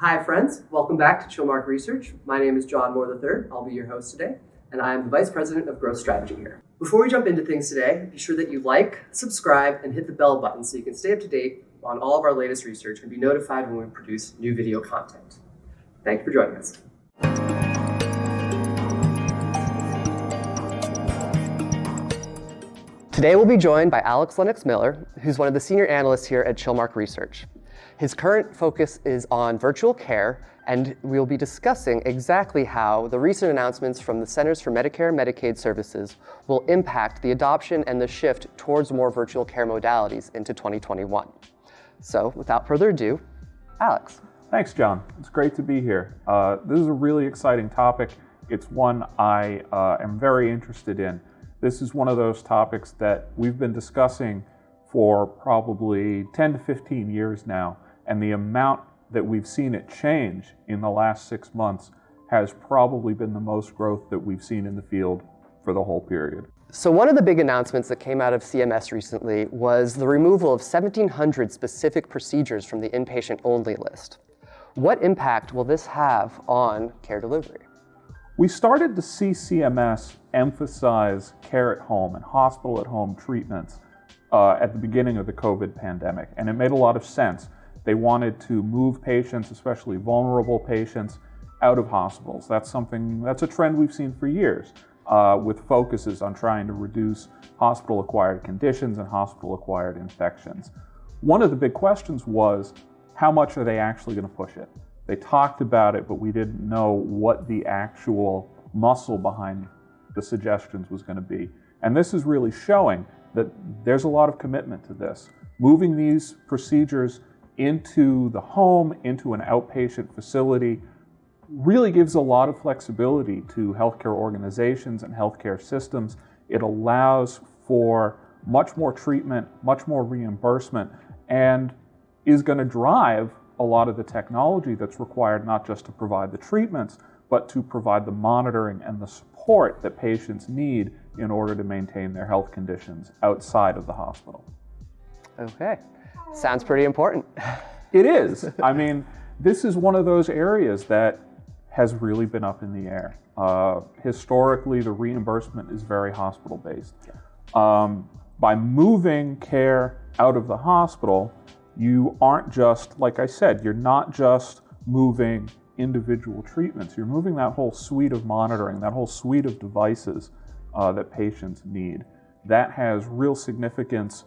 Hi friends, welcome back to Chilmark Research. My name is John Moore III. I'll be your host today, and I am the Vice President of Growth Strategy here. Before we jump into things today, be sure that you like, subscribe, and hit the bell button so you can stay up to date on all of our latest research and be notified when we produce new video content. Thank you for joining us. Today we'll be joined by Lennox-Miller, who's one of the senior analysts here at Chilmark Research. His current focus is on virtual care, and we'll be discussing exactly how the recent announcements from the Centers for Medicare and Medicaid Services will impact the adoption and the shift towards more virtual care modalities into 2021. So without further ado, Alex. Thanks, John. It's great to be here. This is a really exciting topic. It's one I am very interested in. This is one of those topics that we've been discussing for probably 10 to 15 years now, and the amount that we've seen it change in the last 6 months has probably been the most growth that we've seen in the field for the whole period. So one of the big announcements that came out of CMS recently was the removal of 1,700 specific procedures from the inpatient-only list. What impact will this have on care delivery? We started to see CMS emphasize care at home and hospital at home treatments at the beginning of the COVID pandemic, and it made a lot of sense. They wanted to move patients, especially vulnerable patients, out of hospitals. That's a trend we've seen for years, with focuses on trying to reduce hospital-acquired conditions and hospital-acquired infections. One of the big questions was, how much are they actually going to push it? They talked about it, but we didn't know what the actual muscle behind the suggestions was going to be. And this is really showing that there's a lot of commitment to this. Moving these procedures into the home, into an outpatient facility, really gives a lot of flexibility to healthcare organizations and healthcare systems. It allows for much more treatment, much more reimbursement, and is going to drive a lot of the technology that's required not just to provide the treatments, but to provide the monitoring and the support that patients need in order to maintain their health conditions outside of the hospital. Okay, sounds pretty important. It is. I mean, this is one of those areas that has really been up in the air. Historically, the reimbursement is very hospital-based. By moving care out of the hospital, you aren't just, like I said, you're not just moving individual treatments. You're moving that whole suite of monitoring, that whole suite of devices that patients need. That has real significance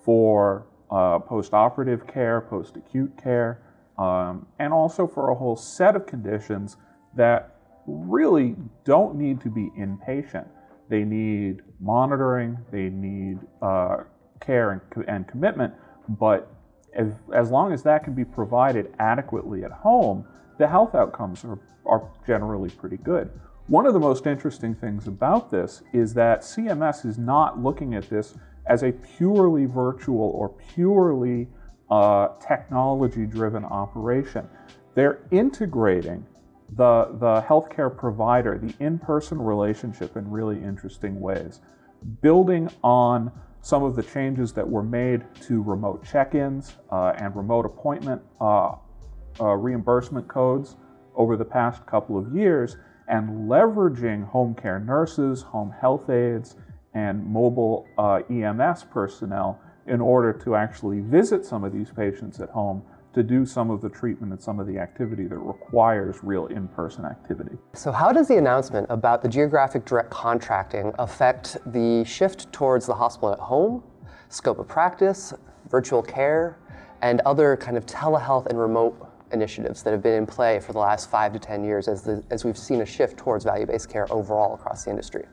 for post-operative care, post-acute care, and also for a whole set of conditions that really don't need to be inpatient. They need monitoring, they need care and commitment, but as long as that can be provided adequately at home, the health outcomes are generally pretty good. One of the most interesting things about this is that CMS is not looking at this as a purely virtual or purely technology-driven operation. They're integrating the healthcare provider, the in-person relationship in really interesting ways, building on some of the changes that were made to remote check-ins and remote appointment reimbursement codes over the past couple of years, and leveraging home care nurses, home health aides, and mobile EMS personnel in order to actually visit some of these patients at home to do some of the treatment and some of the activity that requires real in-person activity. So how does the announcement about the geographic direct contracting affect the shift towards the hospital at home, scope of practice, virtual care, and other kind of telehealth and remote initiatives that have been in play for the last 5 to 10 years as we've seen a shift towards value-based care overall across the industry?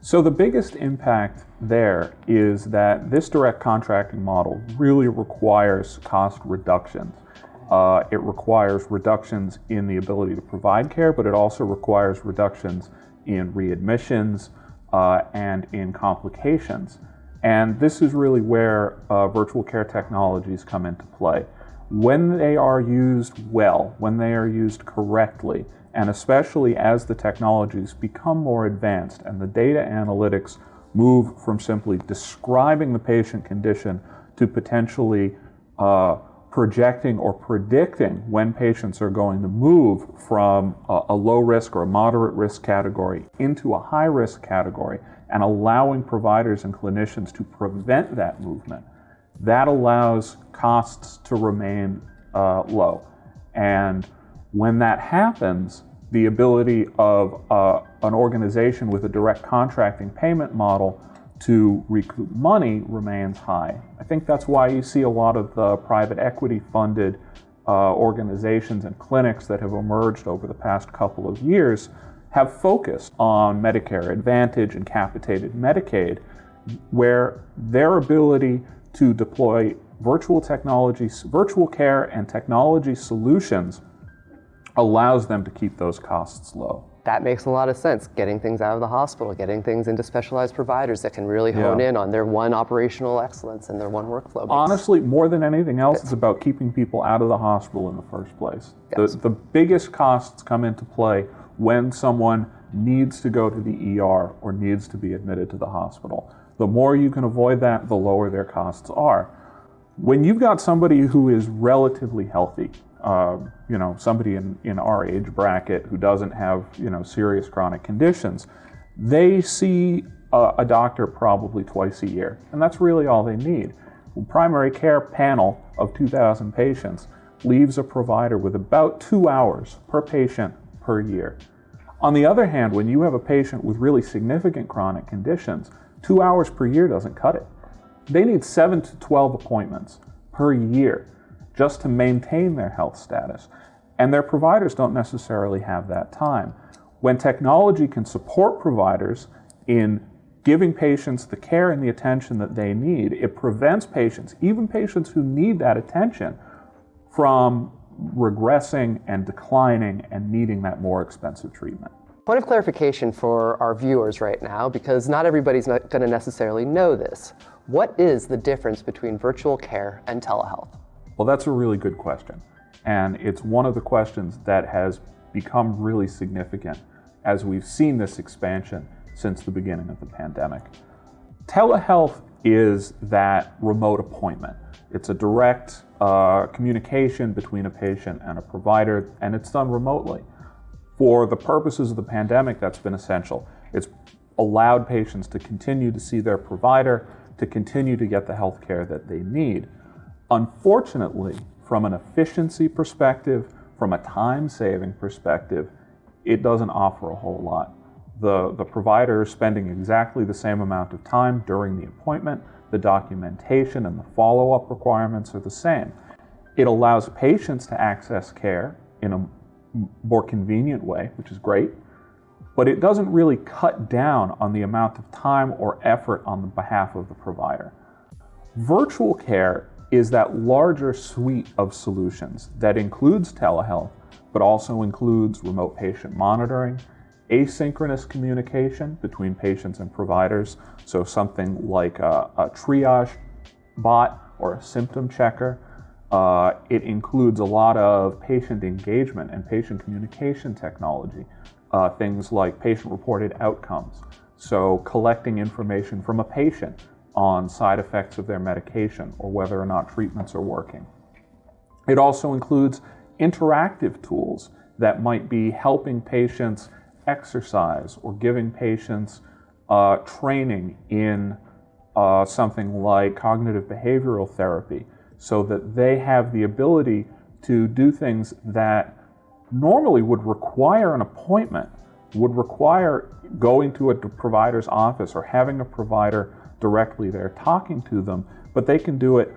So the biggest impact there is that this direct contracting model really requires cost reductions. It requires reductions in the ability to provide care, but it also requires reductions in readmissions and in complications. And this is really where virtual care technologies come into play. When they are used well, when they are used correctly, and especially as the technologies become more advanced and the data analytics move from simply describing the patient condition to potentially projecting or predicting when patients are going to move from a low risk or a moderate risk category into a high risk category and allowing providers and clinicians to prevent that movement, that allows costs to remain low. And when that happens, the ability of an organization with a direct contracting payment model to recoup money remains high. I think that's why you see a lot of the private equity funded organizations and clinics that have emerged over the past couple of years have focused on Medicare Advantage and capitated Medicaid, where their ability to deploy virtual care and technology solutions allows them to keep those costs low. That makes a lot of sense. Getting things out of the hospital, getting things into specialized providers that can really hone in on their one operational excellence and their one workflow. Honestly, more than anything else, it's about keeping people out of the hospital in the first place. Yes. The biggest costs come into play when someone needs to go to the ER or needs to be admitted to the hospital. The more you can avoid that, the lower their costs are. When you've got somebody who is relatively healthy, somebody in our age bracket who doesn't have, serious chronic conditions, they see a doctor probably twice a year, and that's really all they need. A primary care panel of 2,000 patients leaves a provider with about 2 hours per patient per year. On the other hand, when you have a patient with really significant chronic conditions, 2 hours per year doesn't cut it. They need 7 to 12 appointments per year just to maintain their health status. And their providers don't necessarily have that time. When technology can support providers in giving patients the care and the attention that they need, it prevents patients, even patients who need that attention, from regressing and declining and needing that more expensive treatment. Point of clarification for our viewers right now, because not everybody's going to necessarily know this. What is the difference between virtual care and telehealth? Well, that's a really good question. And it's one of the questions that has become really significant as we've seen this expansion since the beginning of the pandemic. Telehealth is that remote appointment. It's a direct communication between a patient and a provider, and it's done remotely. For the purposes of the pandemic, that's been essential. It's allowed patients to continue to see their provider, to continue to get the health care that they need. Unfortunately, from an efficiency perspective, from a time-saving perspective, it doesn't offer a whole lot. The provider is spending exactly the same amount of time during the appointment. The documentation and the follow-up requirements are the same. It allows patients to access care in a more convenient way, which is great, but it doesn't really cut down on the amount of time or effort on the behalf of the provider. Virtual care is that larger suite of solutions that includes telehealth, but also includes remote patient monitoring, asynchronous communication between patients and providers, so something like a triage bot or a symptom checker. It includes a lot of patient engagement and patient communication technology, things like patient-reported outcomes, so collecting information from a patient on side effects of their medication or whether or not treatments are working. It also includes interactive tools that might be helping patients exercise or giving patients training in something like cognitive behavioral therapy so that they have the ability to do things that normally would require an appointment, would require going to a provider's office or having a provider directly there talking to them, but they can do it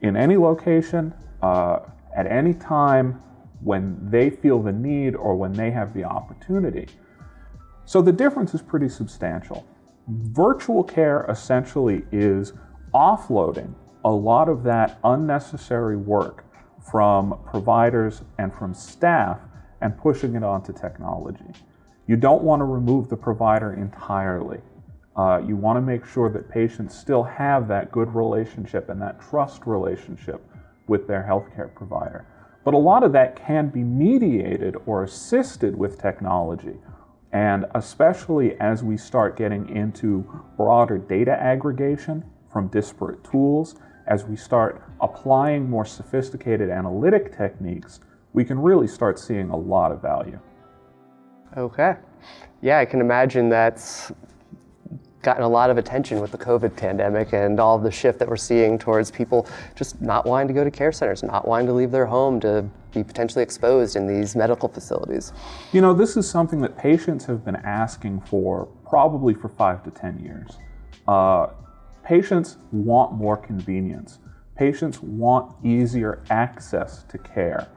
in any location, at any time, when they feel the need or when they have the opportunity. So the difference is pretty substantial. Virtual care essentially is offloading a lot of that unnecessary work from providers and from staff and pushing it onto technology. You don't want to remove the provider entirely. You want to make sure that patients still have that good relationship and that trust relationship with their healthcare provider. But a lot of that can be mediated or assisted with technology. And especially as we start getting into broader data aggregation from disparate tools as we start applying more sophisticated analytic techniques, we can really start seeing a lot of value. Okay. Yeah, I can imagine that's gotten a lot of attention with the COVID pandemic and all of the shift that we're seeing towards people just not wanting to go to care centers, not wanting to leave their home to be potentially exposed in these medical facilities. You know, this is something that patients have been asking for probably for 5 to 10 years. Patients want more convenience. Patients want easier access to care.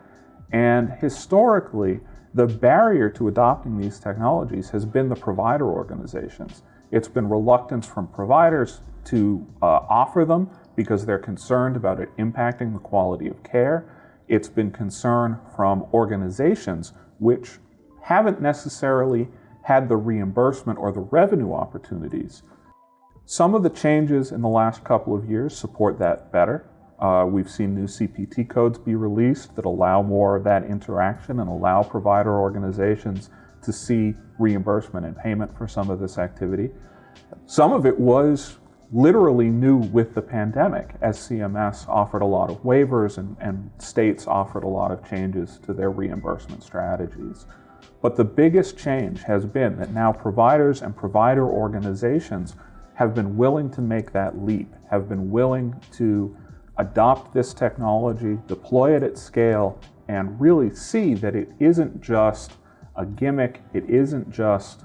And historically, the barrier to adopting these technologies has been the provider organizations. It's been reluctance from providers to offer them because they're concerned about it impacting the quality of care. It's been concern from organizations which haven't necessarily had the reimbursement or the revenue opportunities. Some of the changes in the last couple of years support that better. We've seen new CPT codes be released that allow more of that interaction and allow provider organizations to see reimbursement and payment for some of this activity. Some of it was literally new with the pandemic, as CMS offered a lot of waivers and states offered a lot of changes to their reimbursement strategies. But the biggest change has been that now providers and provider organizations have been willing to make that leap, have been willing to adopt this technology, deploy it at scale, and really see that it isn't just a gimmick, it isn't just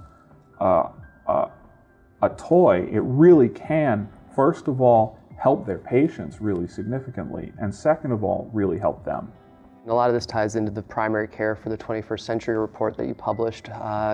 a toy. It really can, first of all, help their patients really significantly, and second of all, really help them. And a lot of this ties into the Primary Care for the 21st Century report that you published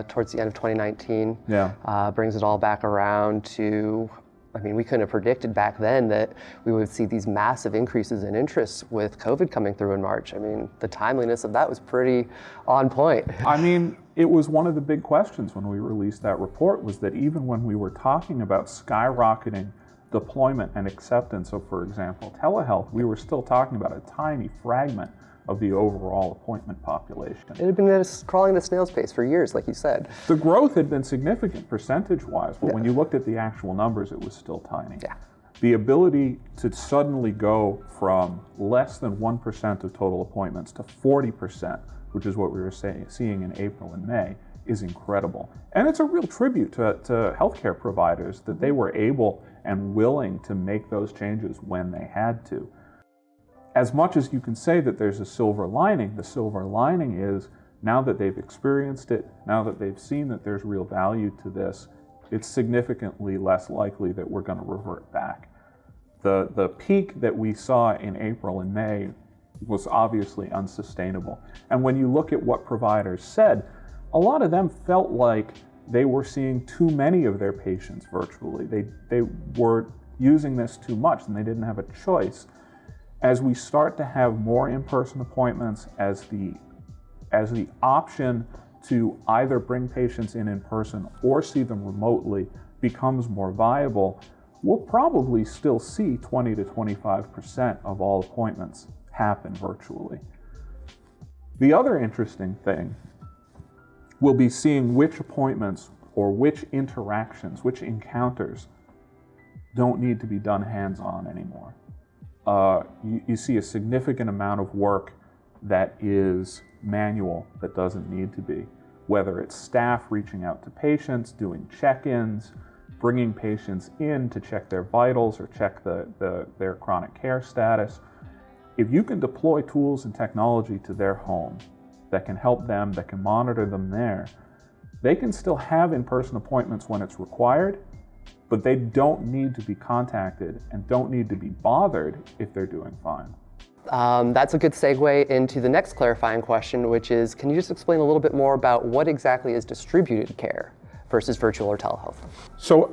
towards the end of 2019. Yeah. Brings it all back around to, I mean, we couldn't have predicted back then that we would see these massive increases in interest with COVID coming through in March. I mean, the timeliness of that was pretty on point. I mean, it was one of the big questions when we released that report, was that even when we were talking about skyrocketing deployment and acceptance of, for example, telehealth, we were still talking about a tiny fragment of the overall appointment population. It had been crawling at a snail's pace for years, like you said. The growth had been significant percentage-wise, but when you looked at the actual numbers, it was still tiny. Yeah. The ability to suddenly go from less than 1% of total appointments to 40%, which is what we were seeing in April and May, is incredible. And it's a real tribute to healthcare providers that they were able and willing to make those changes when they had to. As much as you can say that there's a silver lining, the silver lining is now that they've experienced it, now that they've seen that there's real value to this, it's significantly less likely that we're going to revert back. The peak that we saw in April and May was obviously unsustainable. And when you look at what providers said, a lot of them felt like they were seeing too many of their patients virtually. They were using this too much and they didn't have a choice. As we start to have more in-person appointments, as the option to either bring patients in person or see them remotely becomes more viable, we'll probably still see 20 to 25% of all appointments happen virtually. The other interesting thing will be seeing which appointments or which interactions, which encounters don't need to be done hands-on anymore. You see a significant amount of work that is manual, that doesn't need to be, whether it's staff reaching out to patients, doing check-ins, bringing patients in to check their vitals or check their chronic care status. If you can deploy tools and technology to their home that can help them, that can monitor them there, they can still have in-person appointments when it's required, but they don't need to be contacted and don't need to be bothered if they're doing fine. That's a good segue into the next clarifying question, which is, can you just explain a little bit more about what exactly is distributed care versus virtual or telehealth? So,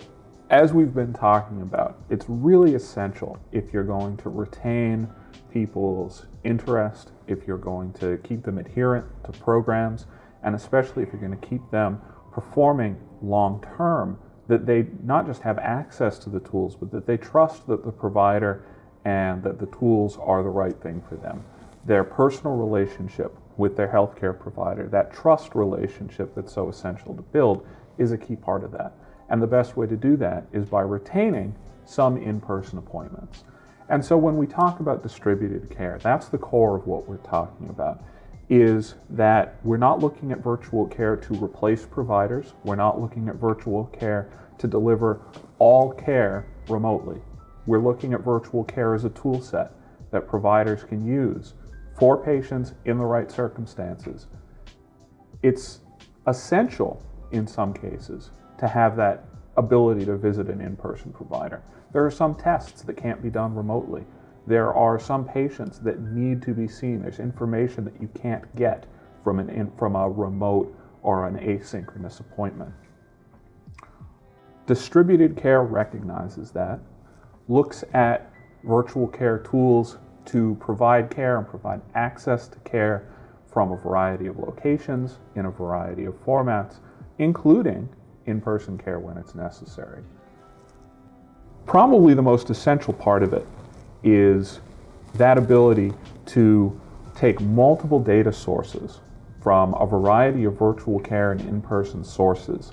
as we've been talking about, it's really essential if you're going to retain people's interest, if you're going to keep them adherent to programs, and especially if you're going to keep them performing long-term, that they not just have access to the tools, but that they trust that the provider and that the tools are the right thing for them. Their personal relationship with their healthcare provider, that trust relationship that's so essential to build, is a key part of that. And the best way to do that is by retaining some in-person appointments. And so when we talk about distributed care, that's the core of what we're talking about, is that we're not looking at virtual care to replace providers. We're not looking at virtual care to deliver all care remotely. We're looking at virtual care as a tool set that providers can use for patients in the right circumstances. It's essential in some cases to have that ability to visit an in-person provider. There are some tests that can't be done remotely. There are some patients that need to be seen. There's information that you can't get from a remote or an asynchronous appointment. Distributed care recognizes that, looks at virtual care tools to provide care and provide access to care from a variety of locations, in a variety of formats, including in-person care when it's necessary. Probably the most essential part of it is that ability to take multiple data sources from a variety of virtual care and in-person sources,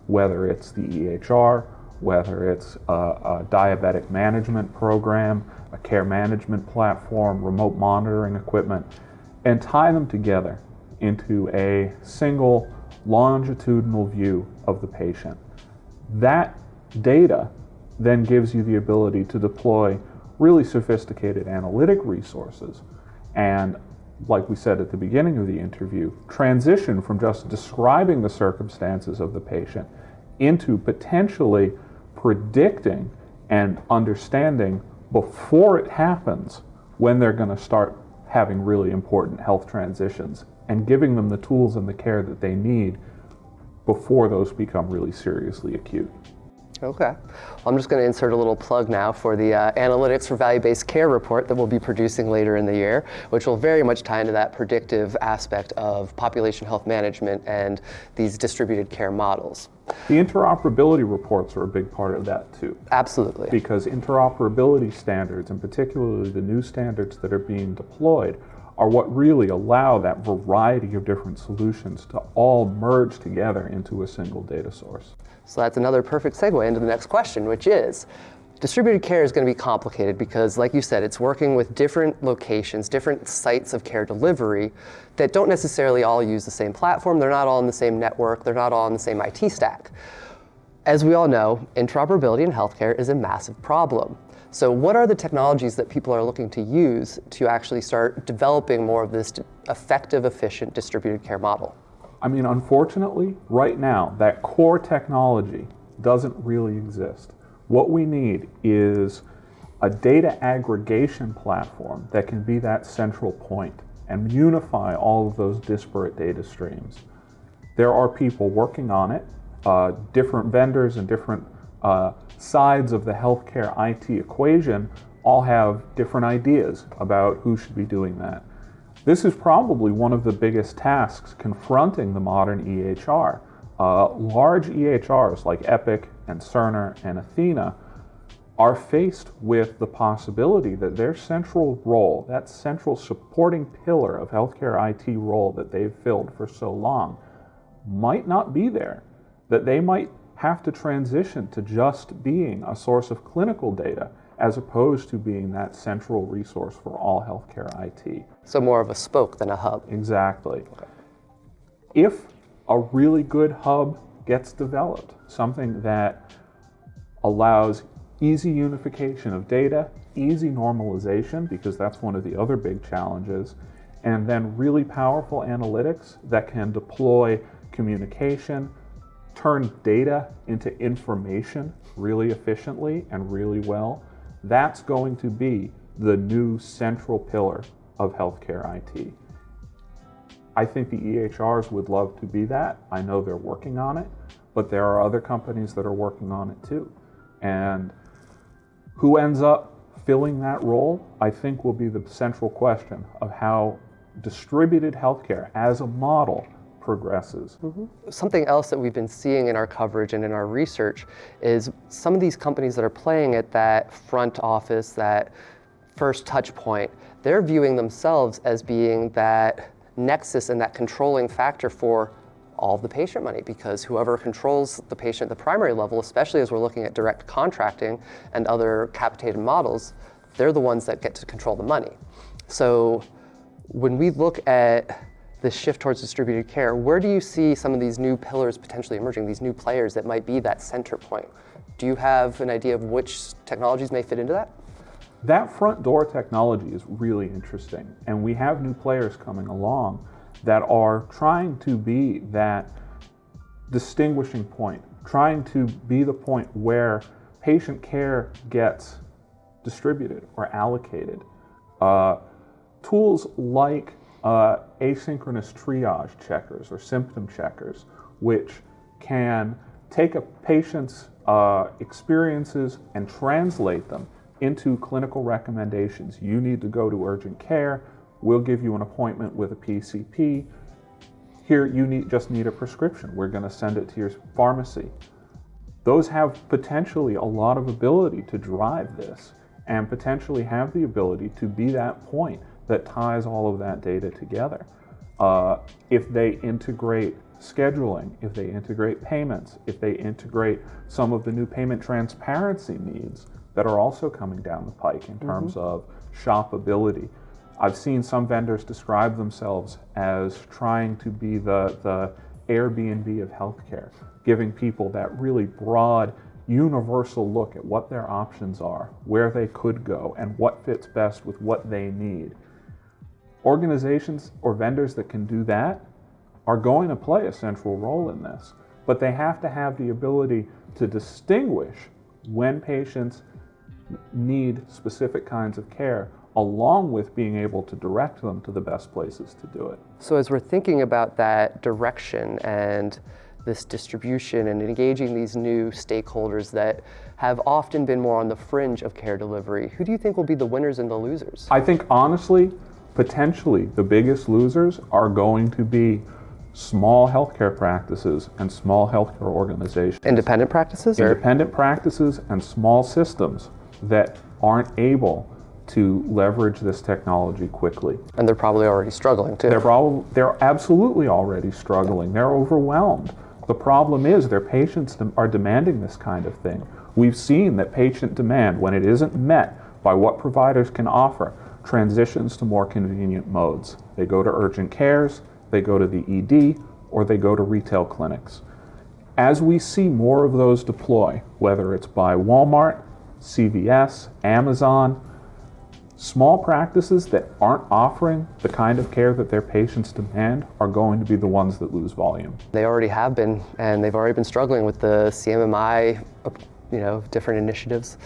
whether it's the EHR, whether it's a diabetic management program, a care management platform, remote monitoring equipment, and tie them together into a single longitudinal view of the patient. That data then gives you the ability to deploy really sophisticated analytic resources and, like we said at the beginning of the interview, transition from just describing the circumstances of the patient into potentially predicting and understanding before it happens when they're going to start having really important health transitions and giving them the tools and the care that they need before those become really seriously acute. Okay. Well, I'm just going to insert a little plug now for the Analytics for Value-Based Care report that we'll be producing later in the year, which will very much tie into that predictive aspect of population health management and these distributed care models. The interoperability reports are a big part of that too. Absolutely. Because interoperability standards, and particularly the new standards that are being deployed, are what really allow that variety of different solutions to all merge together into a single data source. So that's another perfect segue into the next question, which is, distributed care is going to be complicated because, like you said, it's working with different locations, different sites of care delivery that don't necessarily all use the same platform. They're not all in the same network. They're not all in the same IT stack. As we all know, interoperability in healthcare is a massive problem. So what are the technologies that people are looking to use to actually start developing more of this effective, efficient distributed care model? I mean, unfortunately, right now, that core technology doesn't really exist. What we need is a data aggregation platform that can be that central point and unify all of those disparate data streams. There are people working on it, different vendors and different sides of the healthcare IT equation all have different ideas about who should be doing that. This is probably one of the biggest tasks confronting the modern EHR. Large EHRs like Epic and Cerner and Athena are faced with the possibility that their central role, that central supporting pillar of healthcare IT role that they've filled for so long, might not be there, that they might have to transition to just being a source of clinical data as opposed to being that central resource for all healthcare IT. So more of a spoke than a hub. Exactly. Okay. If a really good hub gets developed, something that allows easy unification of data, easy normalization, because that's one of the other big challenges, and then really powerful analytics that can deploy communication, turn data into information really efficiently and really well, that's going to be the new central pillar of healthcare IT. I think the EHRs would love to be that. I know they're working on it, but there are other companies that are working on it too. And who ends up filling that role, I think, will be the central question of how distributed healthcare as a model progresses. Mm-hmm. Something else that we've been seeing in our coverage and in our research is some of these companies that are playing at that front office, that first touch point, they're viewing themselves as being that nexus and that controlling factor for all of the patient money, because whoever controls the patient at the primary level, especially as we're looking at direct contracting and other capitated models, they're the ones that get to control the money. So when we look at this shift towards distributed care, where do you see some of these new pillars potentially emerging, these new players that might be that center point? Do you have an idea of which technologies may fit into that? That front door technology is really interesting, and we have new players coming along that are trying to be that distinguishing point, trying to be the point where patient care gets distributed or allocated. Tools like asynchronous triage checkers or symptom checkers, which can take a patient's experiences and translate them into clinical recommendations. You need to go to urgent care. We'll give you an appointment with a PCP. Here, you just need a prescription. We're going to send it to your pharmacy. Those have potentially a lot of ability to drive this and potentially have the ability to be that point that ties all of that data together. If they integrate scheduling, if they integrate payments, if they integrate some of the new payment transparency needs that are also coming down the pike in terms of shoppability. I've seen some vendors describe themselves as trying to be the Airbnb of healthcare, giving people that really broad, universal look at what their options are, where they could go, and what fits best with what they need. Organizations or vendors that can do that are going to play a central role in this, but they have to have the ability to distinguish when patients need specific kinds of care, along with being able to direct them to the best places to do it. So as we're thinking about that direction and this distribution and engaging these new stakeholders that have often been more on the fringe of care delivery, who do you think will be the winners and the losers? I think honestly, potentially the biggest losers are going to be small healthcare practices and small healthcare organizations. Independent practices? Independent practices and small systems that aren't able to leverage this technology quickly. And they're probably already struggling too. They're absolutely already struggling. They're overwhelmed. The problem is their patients are demanding this kind of thing. We've seen that patient demand, when it isn't met by what providers can offer, transitions to more convenient modes. They go to urgent cares, they go to the ED, or they go to retail clinics. As we see more of those deploy, whether it's by Walmart, CVS, Amazon, small practices that aren't offering the kind of care that their patients demand are going to be the ones that lose volume. They already have been, and they've already been struggling with the CMMI, different initiatives.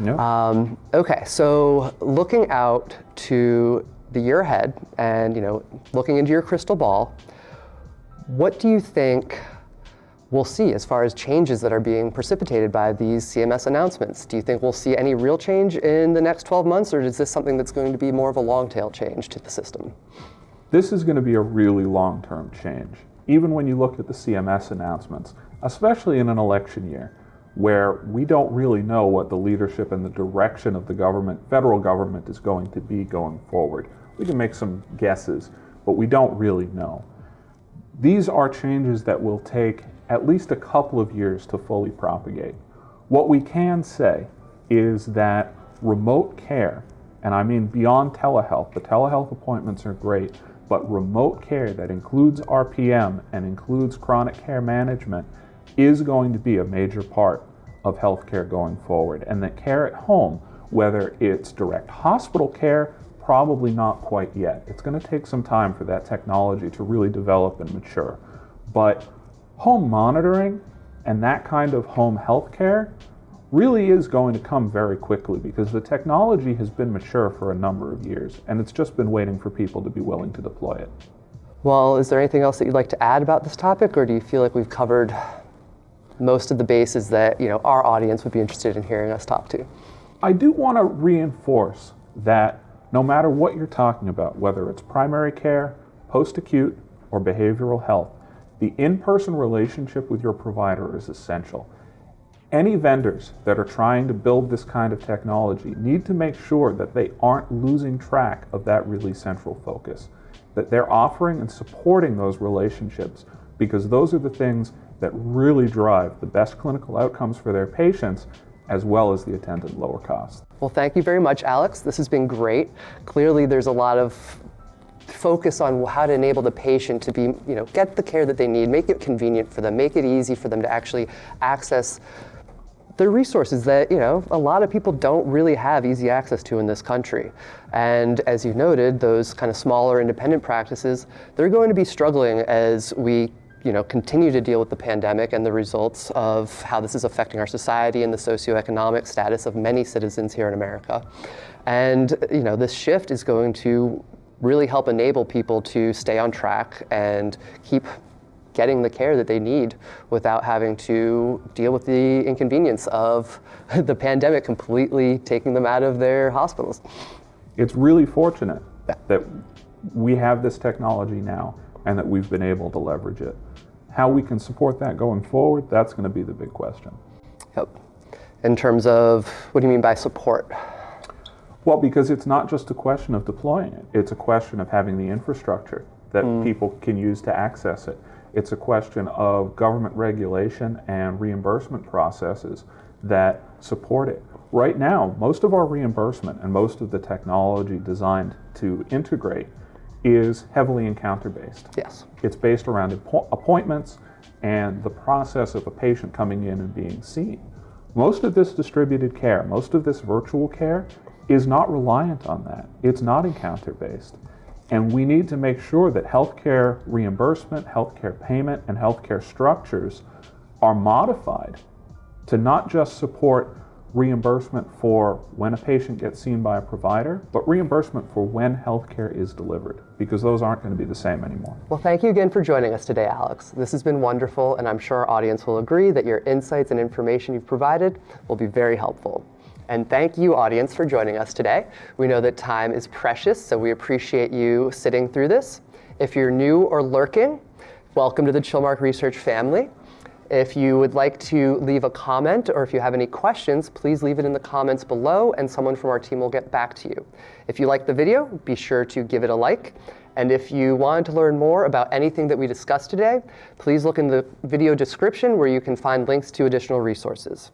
Yeah. Okay, so looking out to the year ahead and, looking into your crystal ball, what do you think we'll see as far as changes that are being precipitated by these CMS announcements? Do you think we'll see any real change in the next 12 months, or is this something that's going to be more of a long tail change to the system? This is going to be a really long-term change. Even when you look at the CMS announcements, especially in an election year, where we don't really know what the leadership and the direction of the federal government is going to be going forward. We can make some guesses, but we don't really know. These are changes that will take at least a couple of years to fully propagate. What we can say is that remote care, and I mean beyond telehealth, the telehealth appointments are great, but remote care that includes RPM and includes chronic care management is going to be a major part of healthcare going forward. And that care at home, whether it's direct hospital care, probably not quite yet. It's going to take some time for that technology to really develop and mature. But home monitoring and that kind of home health care really is going to come very quickly because the technology has been mature for a number of years and it's just been waiting for people to be willing to deploy it. Well, is there anything else that you'd like to add about this topic, or do you feel like we've covered most of the bases that our audience would be interested in hearing us talk to? I do want to reinforce that no matter what you're talking about, whether it's primary care, post-acute, or behavioral health, the in-person relationship with your provider is essential. Any vendors that are trying to build this kind of technology need to make sure that they aren't losing track of that really central focus, that they're offering and supporting those relationships, because those are the things that really drive the best clinical outcomes for their patients as well as the attendant lower cost. Well, thank you very much, Alex. This has been great. Clearly, there's a lot of focus on how to enable the patient to be, get the care that they need, make it convenient for them, make it easy for them to actually access the resources that, a lot of people don't really have easy access to in this country. And as you noted, those kind of smaller independent practices, they're going to be struggling as we continue to deal with the pandemic and the results of how this is affecting our society and the socioeconomic status of many citizens here in America. And, this shift is going to really help enable people to stay on track and keep getting the care that they need without having to deal with the inconvenience of the pandemic completely taking them out of their hospitals. It's really fortunate that we have this technology now and that we've been able to leverage it. How we can support that going forward, that's going to be the big question. Yep. In terms of, what do you mean by support? Well, because it's not just a question of deploying it. It's a question of having the infrastructure that people can use to access it. It's a question of government regulation and reimbursement processes that support it. Right now, most of our reimbursement and most of the technology designed to integrate is heavily encounter-based. Yes. It's based around appointments and the process of a patient coming in and being seen. Most of this distributed care, most of this virtual care is not reliant on that. It's not encounter-based. And we need to make sure that healthcare reimbursement, healthcare payment, and healthcare structures are modified to not just support reimbursement for when a patient gets seen by a provider, but reimbursement for when healthcare is delivered, because those aren't going to be the same anymore. Well, thank you again for joining us today, Alex. This has been wonderful, and I'm sure our audience will agree that your insights and information you've provided will be very helpful. And thank you, audience, for joining us today. We know that time is precious, so we appreciate you sitting through this. If you're new or lurking, welcome to the Chilmark Research family. If you would like to leave a comment or if you have any questions, please leave it in the comments below and someone from our team will get back to you. If you liked the video, be sure to give it a like. And if you wanted to learn more about anything that we discussed today, please look in the video description where you can find links to additional resources.